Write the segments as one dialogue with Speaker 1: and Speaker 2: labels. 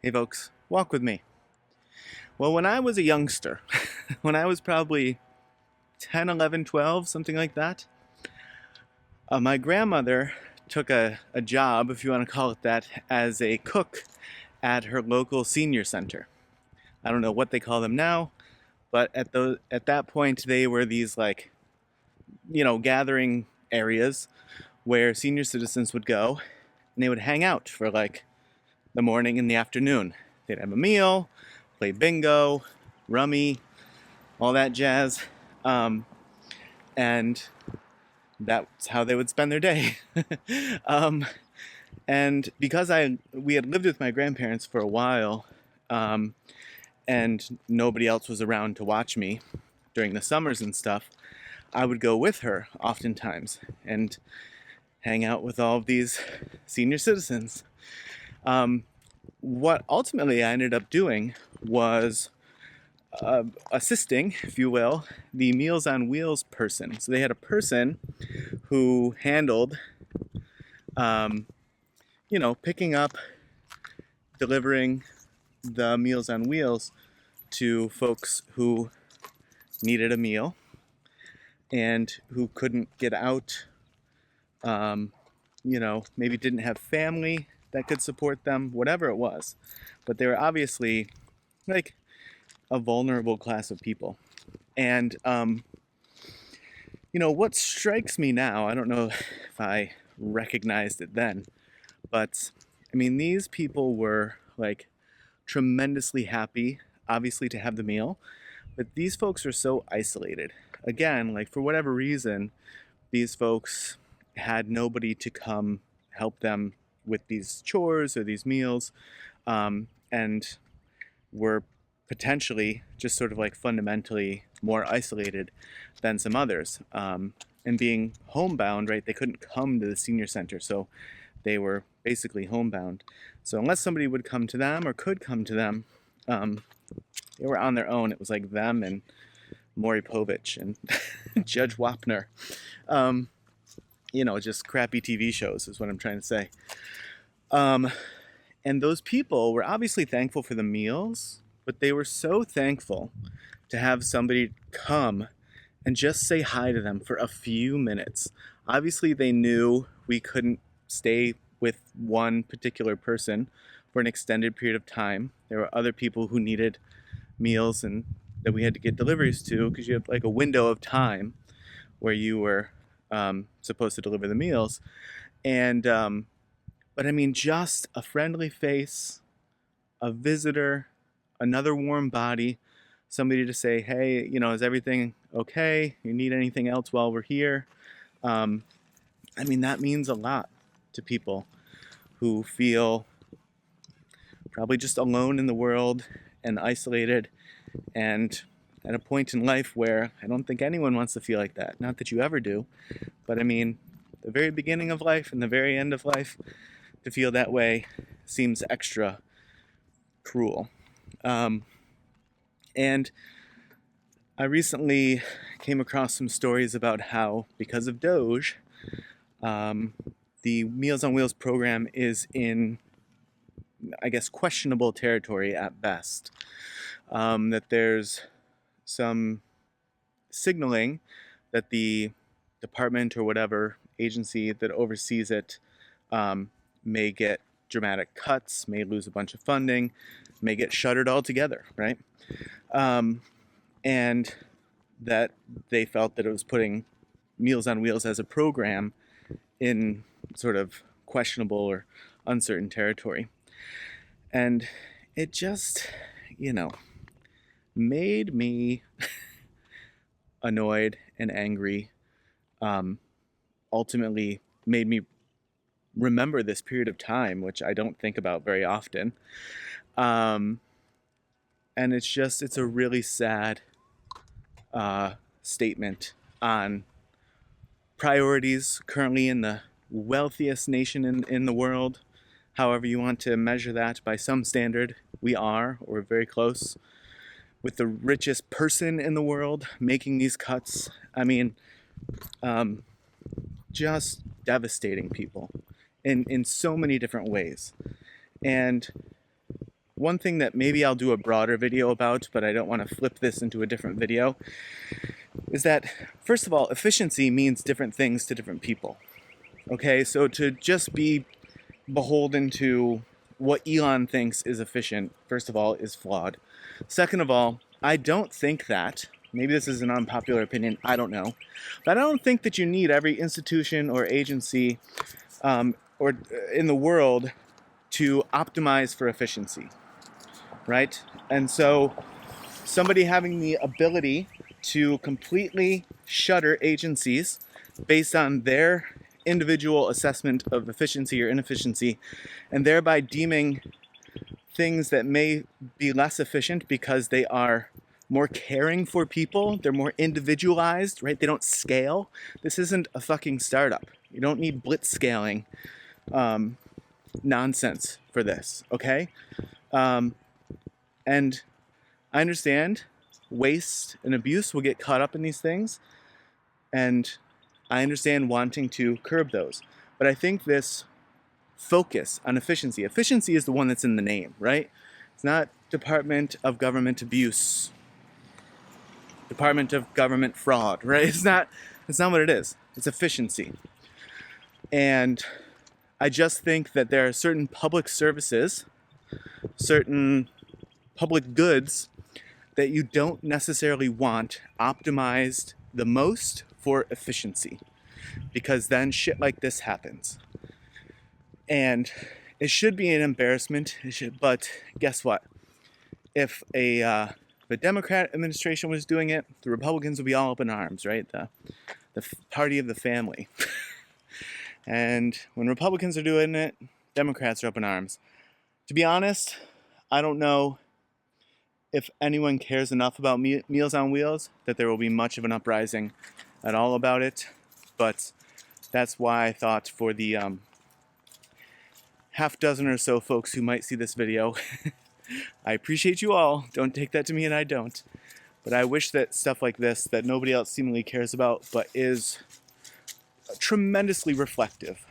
Speaker 1: Hey folks, walk with me. Well, when I was a youngster, when I was probably 10, 11, 12, something like that, my grandmother took a job, if you want to call it that, as a cook at her local senior center. I don't know what they call them now, but at that point they were these gathering areas where senior citizens would go and they would hang out for the morning and the afternoon. They'd have a meal, play bingo, rummy, all that jazz. Um, and that's how they would spend their day. um, and because we had lived with my grandparents for a while, um, and nobody else was around to watch me during the summers and stuff, I would go with her oftentimes and hang out with all of these senior citizens. Um, what ultimately I ended up doing was assisting, if you will, the Meals on Wheels person. So they had a person who handled, um, picking up, delivering the Meals on Wheels to folks who needed a meal and who couldn't get out, maybe didn't have family that could support them, whatever it was. But they were obviously like a vulnerable class of people. And what strikes me now, I don't know if I recognized it then, but I mean, these people were tremendously happy, obviously, to have the meal, but these folks are so isolated. Again, for whatever reason, these folks had nobody to come help them with these chores or these meals, and were potentially just sort of fundamentally more isolated than some others. And being homebound, right, they couldn't come to the senior center, so they were basically homebound. So unless somebody would come to them or could come to them, they were on their own. It was like them and Maury Povich and Judge Wapner. Just crappy TV shows is what I'm trying to say. And those people were obviously thankful for the meals, but they were so thankful to have somebody come and just say hi to them for a few minutes. Obviously, they knew we couldn't stay with one particular person for an extended period of time. There were other people who needed meals and that we had to get deliveries to, because you have a window of time where you were supposed to deliver the meals. And but I mean, just a friendly face, a visitor, another warm body, somebody to say, hey, is everything okay? You need anything else while we're here? I mean, that means a lot to people who feel probably just alone in the world and isolated, and at a point in life where I don't think anyone wants to feel like that. Not that you ever do, but I mean, the very beginning of life and the very end of life, to feel that way seems extra cruel. And I recently came across some stories about how, because of Doge, the Meals on Wheels program is in, I guess, questionable territory at best. That there's some signaling that the department or whatever agency that oversees it may get dramatic cuts, may lose a bunch of funding, may get shuttered altogether, right? And that they felt that it was putting Meals on Wheels as a program in sort of questionable or uncertain territory. And it just, made me annoyed and angry. Ultimately made me remember this period of time, which I don't think about very often. And it's a really sad statement on priorities currently in the wealthiest nation in the world. However you want to measure that, by some standard, we are, or we're very close, with the richest person in the world making these cuts. I mean, just devastating people in so many different ways. And one thing that maybe I'll do a broader video about, but I don't want to flip this into a different video, is that, first of all, efficiency means different things to different people. Okay, so to just be beholden to what Elon thinks is efficient, first of all, is flawed. Second of all, I don't think that, maybe this is an unpopular opinion, I don't know, but I don't think that you need every institution or agency or in the world to optimize for efficiency, right? And so somebody having the ability to completely shutter agencies based on their individual assessment of efficiency or inefficiency, and thereby deeming things that may be less efficient because they are more caring for people, they're more individualized, right? They don't scale. This isn't a fucking startup. You don't need blitz scaling nonsense for this, okay? And I understand waste and abuse will get caught up in these things, and I understand wanting to curb those. But I think this focus on efficiency is the one that's in the name, right? It's not Department of Government Abuse, Department of Government Fraud, right? It's not what it is. It's efficiency. And I just think that there are certain public services, certain public goods that you don't necessarily want optimized the most for efficiency, because then shit like this happens. And it should be an embarrassment, but guess what? If a Democrat administration was doing it, the Republicans would be all up in arms, right? The party of the family. And when Republicans are doing it, Democrats are up in arms. To be honest, I don't know if anyone cares enough about Meals on Wheels that there will be much of an uprising at all about it. But that's why I thought for the half dozen or so folks who might see this video, I appreciate you all. Don't take that to me, and I don't. But I wish that stuff like this, that nobody else seemingly cares about, but is tremendously reflective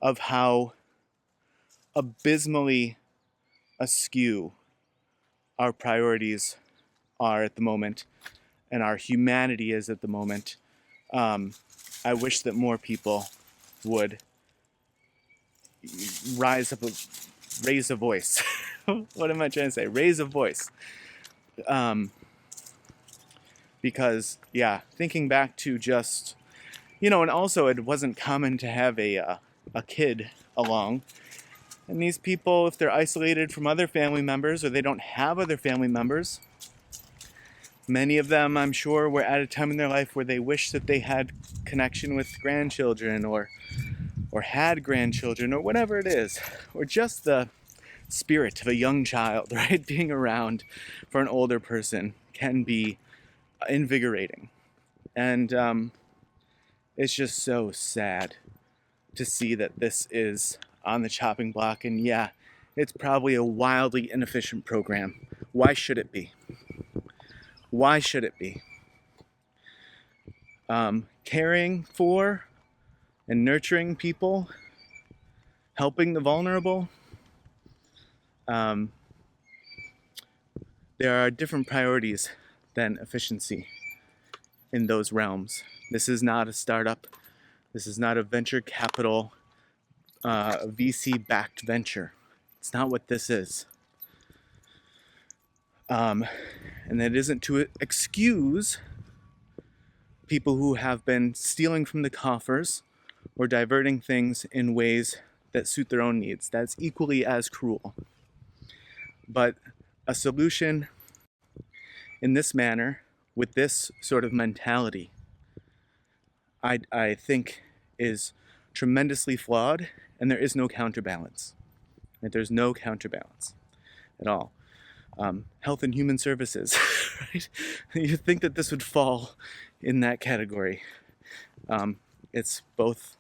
Speaker 1: of how abysmally askew our priorities are at the moment, and our humanity is at the moment. I wish that more people would raise a voice. What am I trying to say? Raise a voice. Because, yeah, thinking back to just, and also it wasn't common to have a kid along. And these people, if they're isolated from other family members or they don't have other family members, many of them, I'm sure, were at a time in their life where they wish that they had connection with grandchildren or had grandchildren or whatever it is, or just the spirit of a young child, right? Being around for an older person can be invigorating. And it's just so sad to see that this is on the chopping block. And yeah, it's probably a wildly inefficient program. Why should it be? Why should it be? Caring for and nurturing people, helping the vulnerable, there are different priorities than efficiency in those realms. This is not a startup. This is not a venture capital, VC-backed venture. It's not what this is. And it isn't to excuse people who have been stealing from the coffers or diverting things in ways that suit their own needs. That's equally as cruel. But a solution in this manner, with this sort of mentality, I think is tremendously flawed, and there is no counterbalance. Right? There's no counterbalance at all. Health and Human Services, right? You'd think that this would fall in that category. It's both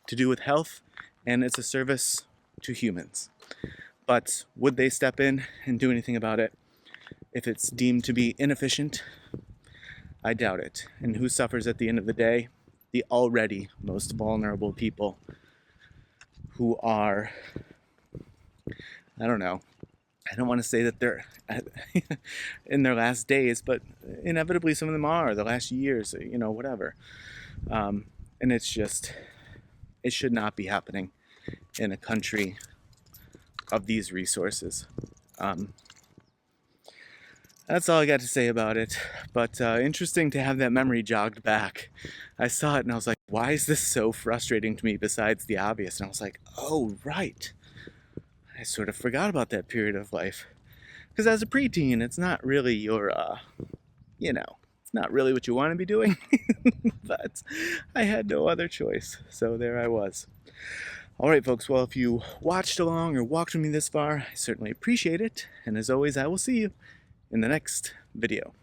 Speaker 1: to do with health and it's a service to humans. But would they step in and do anything about it if it's deemed to be inefficient? I doubt it. And who suffers at the end of the day? The already most vulnerable people who are, I don't know, I don't want to say that they're in their last days, but inevitably some of them are, the last years, whatever. And it's just, it should not be happening in a country of these resources. That's all I got to say about it. But interesting to have that memory jogged back. I saw it and I was like, why is this so frustrating to me besides the obvious? And I was like, oh, right. I sort of forgot about that period of life. Because as a preteen, it's not really your, it's not really what you want to be doing. But I had no other choice. So there I was. All right, folks. Well, if you watched along or walked with me this far, I certainly appreciate it. And as always, I will see you in the next video.